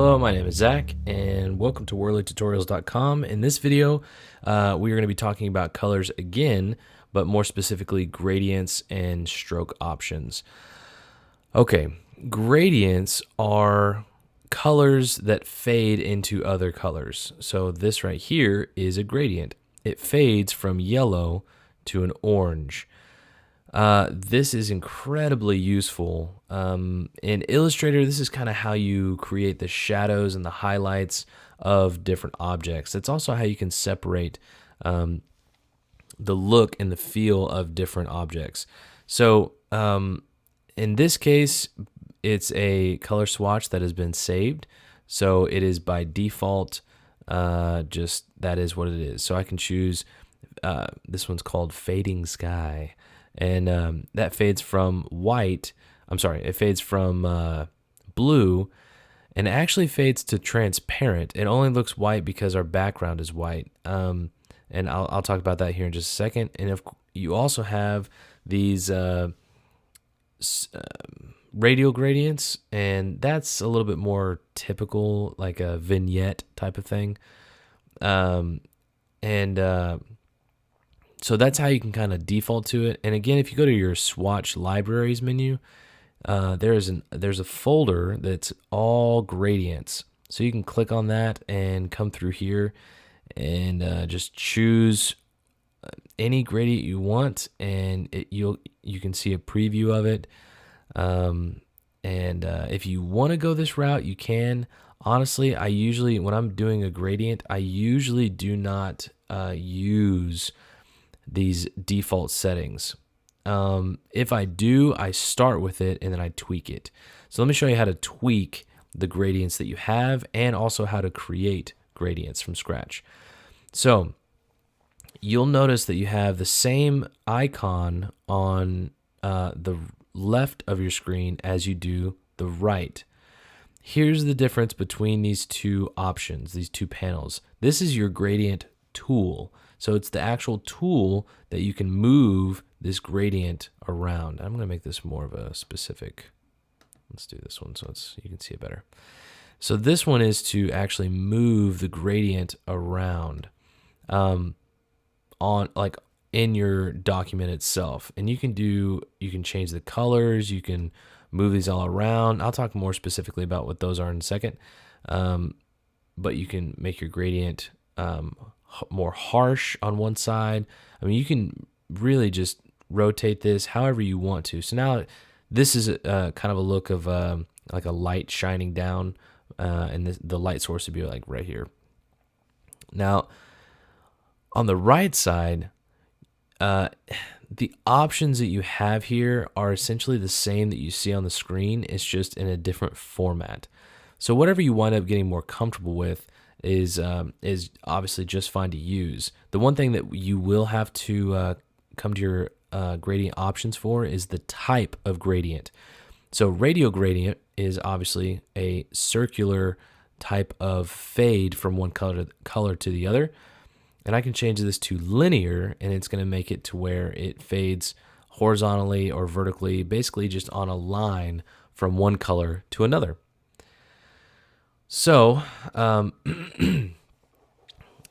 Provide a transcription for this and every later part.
Hello, my name is Zach, and welcome to WorleyTutorials.com. In this video, we are going to be talking about colors again, but more specifically gradients and stroke options. Okay, gradients are colors that fade into other colors. So this right here is a gradient. It fades from yellow to an orange. This is incredibly useful. In Illustrator, this is kind of how you create the shadows and the highlights of different objects. It's also how you can separate the look and the feel of different objects. So in this case, it's a color swatch that has been saved. So it is by default, just that is what it is. So I can choose, this one's called Fading Sky. And that fades from white. I'm sorry, it fades from blue, and it actually fades to transparent. It only looks white because our background is white. And I'll talk about that here in just a second. And if you also have these radial gradients, and that's a little bit more typical, like a vignette type of thing. So that's how you can kind of default to it. And again, if you go to your swatch libraries menu, there's a folder that's all gradients. So you can click on that and come through here and just choose any gradient you want, and you can see a preview of it. If you want to go this route, you can. Honestly, when I'm doing a gradient, I usually do not use these default settings. If I do, I start with it and then I tweak it. So let me show you how to tweak the gradients that you have and also how to create gradients from scratch. So you'll notice that you have the same icon on the left of your screen as you do the right. Here's the difference between these two options, these two panels. This is your gradient tool. So it's the actual tool that you can move this gradient around. I'm going to make this more of a specific. Let's do this one so you can see it better. So this one is to actually move the gradient around in your document itself. And you can change the colors, you can move these all around. I'll talk more specifically about what those are in a second. But you can make your gradient more harsh on one side. I mean, you can really just rotate this however you want to. So now this is kind of a look of like a light shining down, and the light source would be like right here. Now, on the right side, the options that you have here are essentially the same that you see on the screen. It's just in a different format. So whatever you wind up getting more comfortable with is obviously just fine to use. The one thing that you will have to come to your gradient options for is the type of gradient. So radial gradient is obviously a circular type of fade from one color to the other. And I can change this to linear, and it's going to make it to where it fades horizontally or vertically, basically just on a line from one color to another. So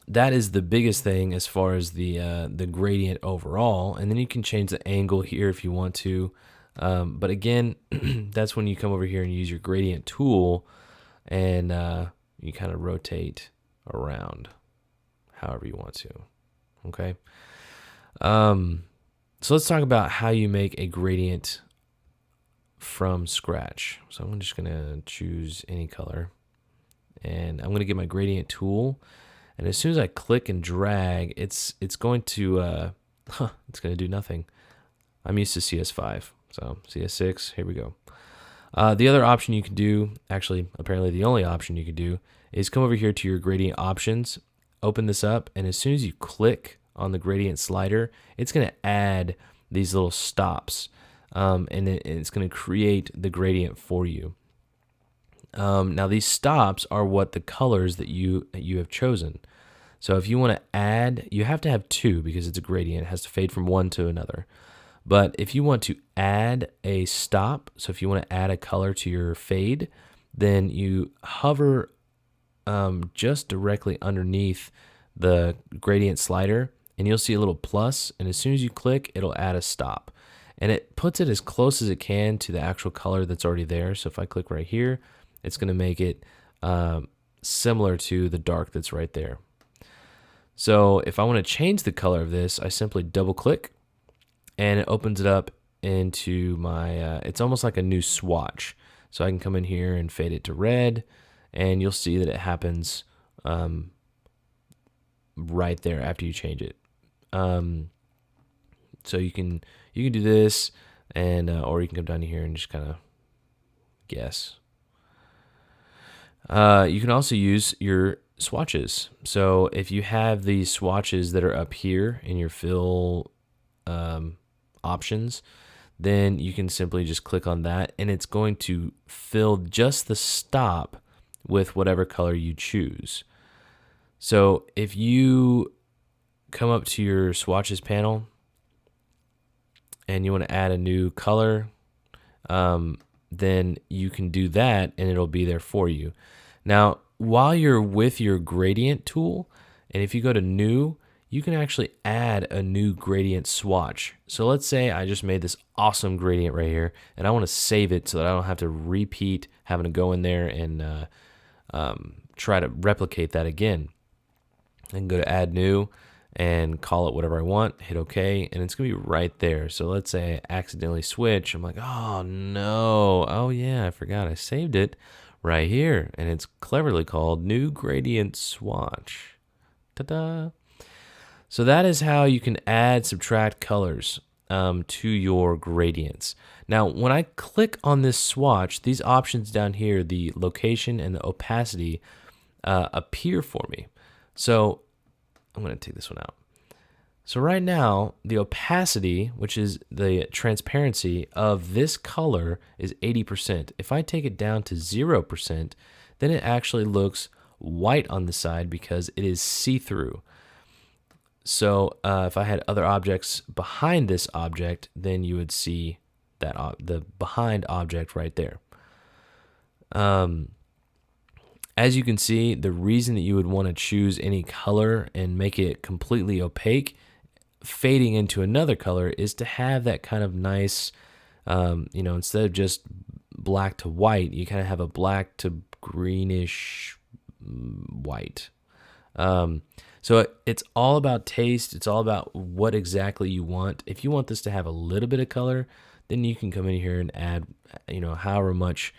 that is the biggest thing as far as the gradient overall. And then you can change the angle here if you want to. But again, that's when you come over here and use your gradient tool, and you kind of rotate around however you want to. Okay. So let's talk about how you make a gradient from scratch. So I'm just going to choose any color. And I'm going to get my gradient tool, and as soon as I click and drag, it's going to do nothing. I'm used to CS5, so CS6. Here we go. The other option you can do, actually, apparently the only option you can do, is come over here to your gradient options, open this up, and as soon as you click on the gradient slider, it's going to add these little stops, and it's going to create the gradient for you. Now these stops are what the colors that you have chosen. So if you want to add, you have to have two because it's a gradient. It has to fade from one to another. But if you want to add a stop, so if you want to add a color to your fade, then you hover just directly underneath the gradient slider, and you'll see a little plus, and as soon as you click, it'll add a stop. And it puts it as close as it can to the actual color that's already there. So if I click right here, it's going to make it similar to the dark that's right there. So if I want to change the color of this, I simply double click, and it opens it up into my, it's almost like a new swatch. So I can come in here and fade it to red, and you'll see that it happens right there after you change it. So you can do this, and or you can come down here and just kind of guess. You can also use your swatches. So if you have these swatches that are up here in your fill options, then you can simply just click on that, and it's going to fill just the stop with whatever color you choose. So if you come up to your swatches panel and you want to add a new color, then you can do that, and it'll be there for you. Now, while you're with your gradient tool, and if you go to new, you can actually add a new gradient swatch. So let's say I just made this awesome gradient right here, and I want to save it so that I don't have to repeat having to go in there and try to replicate that again. I can go to add new and call it whatever I want, hit OK, and it's going to be right there. So let's say I accidentally switch. I'm like, oh no, oh yeah, I forgot I saved it right here, and it's cleverly called new gradient swatch. Ta-da! So that is how you can add, subtract colors to your gradients. Now, when I click on this swatch, these options down here, the location and the opacity, appear for me. So I'm going to take this one out. So right now, the opacity, which is the transparency of this color, is 80%. If I take it down to 0%, then it actually looks white on the side because it is see-through. So if I had other objects behind this object, then you would see that the behind object right there. As you can see, the reason that you would want to choose any color and make it completely opaque, fading into another color, is to have that kind of nice, instead of just black to white, you kind of have a black to greenish white. So it's all about taste. It's all about what exactly you want. If you want this to have a little bit of color, then you can come in here and add, however much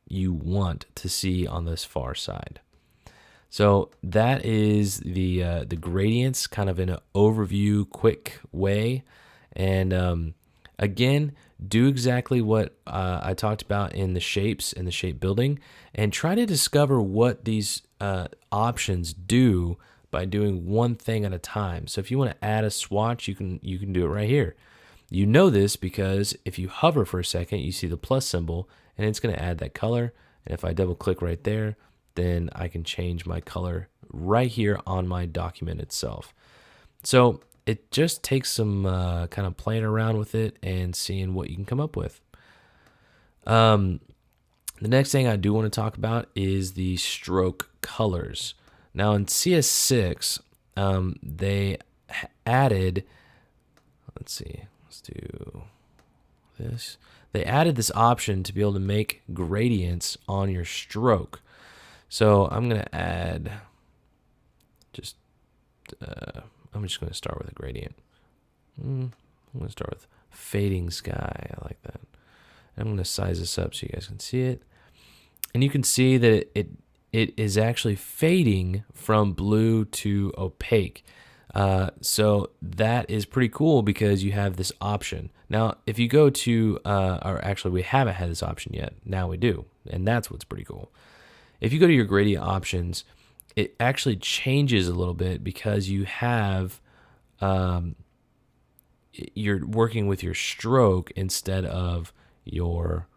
you want to see on this far side. So that is the gradients, kind of in an overview, quick way. And again, do exactly what I talked about in the shapes and the shape building, and try to discover what these options do by doing one thing at a time. So if you want to add a swatch, you can do it right here. You know this because if you hover for a second, you see the plus symbol, and it's going to add that color. And if I double click right there, then I can change my color right here on my document itself. So it just takes some kind of playing around with it and seeing what you can come up with. The next thing I do want to talk about is the stroke colors. Now in CS6, they added, let's do this. They added this option to be able to make gradients on your stroke. So I'm going to add I'm just going to start with a gradient. I'm going to start with fading sky. I like that. I'm going to size this up so you guys can see it. And you can see that it is actually fading from blue to opaque. So that is pretty cool because you have this option. Now, if you go to, or actually we haven't had this option yet. Now we do. And that's what's pretty cool. If you go to your gradient options, it actually changes a little bit because you have, you're working with your stroke instead of your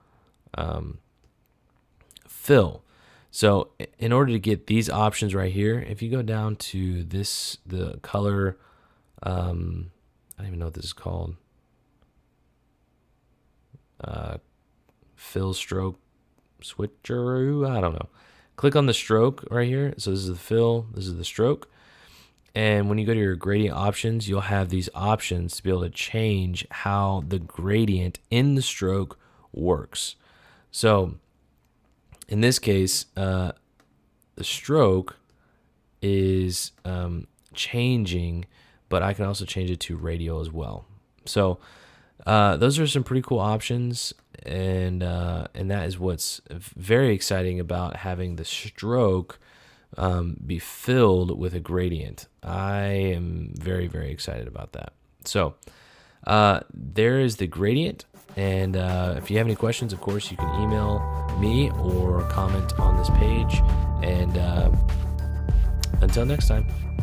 fill. So in order to get these options right here, if you go down to this, the color, I don't even know what this is called, fill stroke switcheroo, I don't know. Click on the stroke right here. So this is the fill, this is the stroke. And when you go to your gradient options, you'll have these options to be able to change how the gradient in the stroke works. So in this case, the stroke is changing, but I can also change it to radial as well. So those are some pretty cool options, and that is what's very exciting about having the stroke be filled with a gradient. I am very, very excited about that. So there is the gradient, and if you have any questions, of course, you can email me or comment on this page. And until next time.